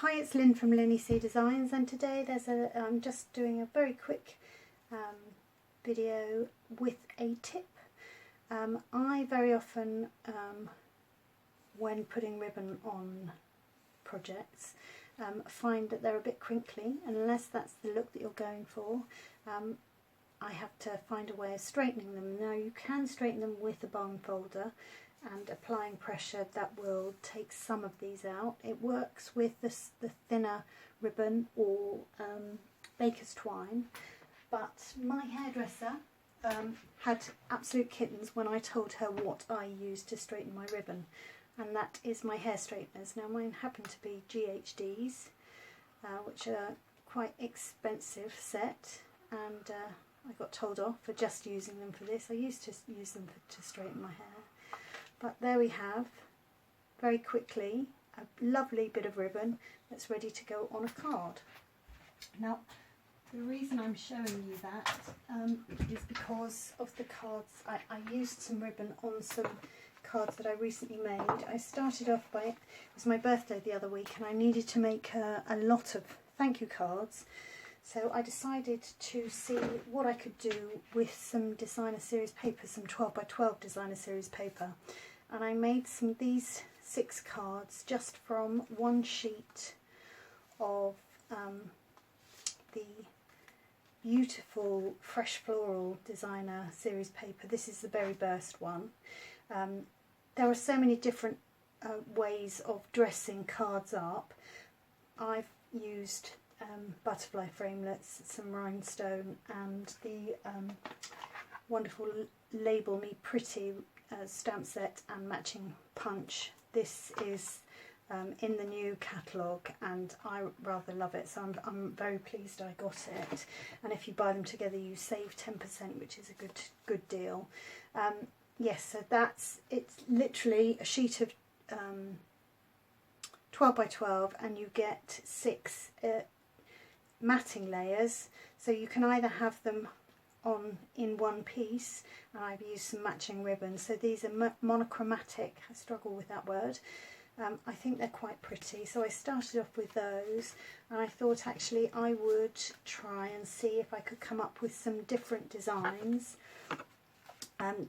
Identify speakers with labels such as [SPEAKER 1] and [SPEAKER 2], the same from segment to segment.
[SPEAKER 1] Hi, it's Lynn from Lynn Designs, and today I'm just doing a very quick video with a tip. I very often, when putting ribbon on projects, find that they're a bit crinkly, and unless that's the look that you're going for, I have to find a way of straightening them. Now you can straighten them with a barn folder, and applying pressure that will take some of these out. It works with the thinner ribbon or baker's twine, but my hairdresser had absolute kittens when I told her what I used to straighten my ribbon, and that is my hair straighteners. Now mine happen to be GHDs, which are quite expensive set, and I got told off for just using them for this. I used to use them to straighten my hair. But there we have, very quickly, a lovely bit of ribbon that's ready to go on a card. Now, the reason I'm showing you that is because of the cards. I used some ribbon on some cards that I recently made. I started off by, it was my birthday the other week, and I needed to make a lot of thank you cards. So I decided to see what I could do with some designer series paper, some 12 by 12 designer series paper. And I made these 6 cards just from one sheet of the beautiful Fresh Floral designer series paper. This is the Berry Burst one. There are so many different ways of dressing cards up. I've used butterfly framelets, some rhinestone, and the wonderful Label Me Pretty stamp set and matching punch. This is in the new catalogue, and I rather love it, so I'm very pleased I got it. And if you buy them together, you save 10%, which is a good deal. Yes, so it's literally a sheet of 12 by 12, and you get 6 matting layers, so you can either have them on in one piece, and I've used some matching ribbon. So these are monochromatic. I struggle with that word. I think they're quite pretty, so I started off with those, and I thought actually I would try and see if I could come up with some different designs.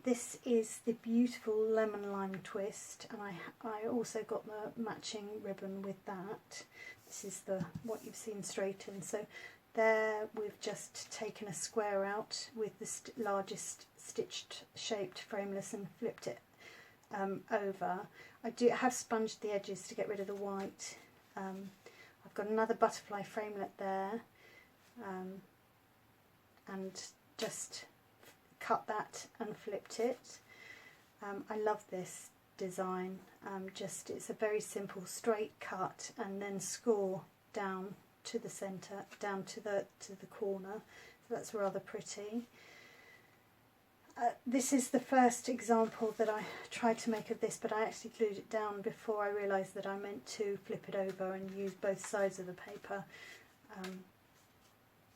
[SPEAKER 1] This is the beautiful lemon lime twist, and I also got the matching ribbon with that. This is what you've seen straightened. So there we've just taken a square out with the largest stitched shaped frameless and flipped it over. I have sponged the edges to get rid of the white. I've got another butterfly framelit there, and just cut that and flipped it. I love this design. It's a very simple straight cut and then score down to the centre, down to the corner. So that's rather pretty. This is the first example that I tried to make of this, but I actually glued it down before I realised that I meant to flip it over and use both sides of the paper.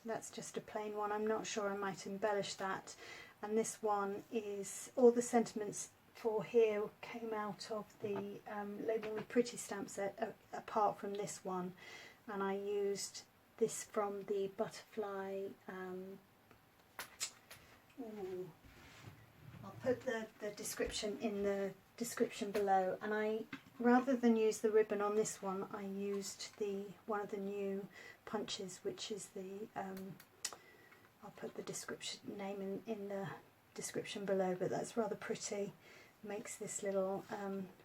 [SPEAKER 1] That's just a plain one. I'm not sure, I might embellish that. And this one is, all the sentiments for here came out of the Label Me Pretty stamp set, apart from this one, and I used this from the butterfly. I'll put the description in the description below, and rather than use the ribbon on this one, I used one of the new punches, which is I'll put the description name in the description below, but that's rather pretty. Makes this little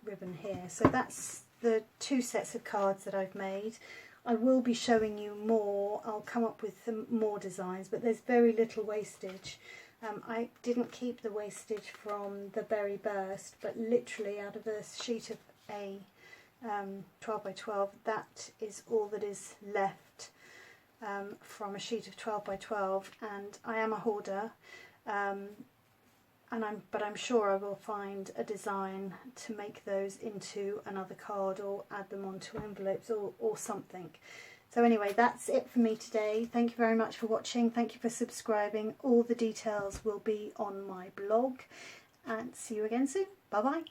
[SPEAKER 1] ribbon here. So that's the 2 sets of cards that I've made. I will be showing you more. I'll come up with some more designs, but there's very little wastage. I didn't keep the wastage from the Berry Burst, but literally out of a sheet of a 12 by 12, that is all that is left from a sheet of 12 by 12, and I am a hoarder, but I'm sure I will find a design to make those into another card or add them onto envelopes or something. So anyway, that's it for me today. Thank you very much for watching. Thank you for subscribing. All the details will be on my blog, and see you again soon. Bye bye.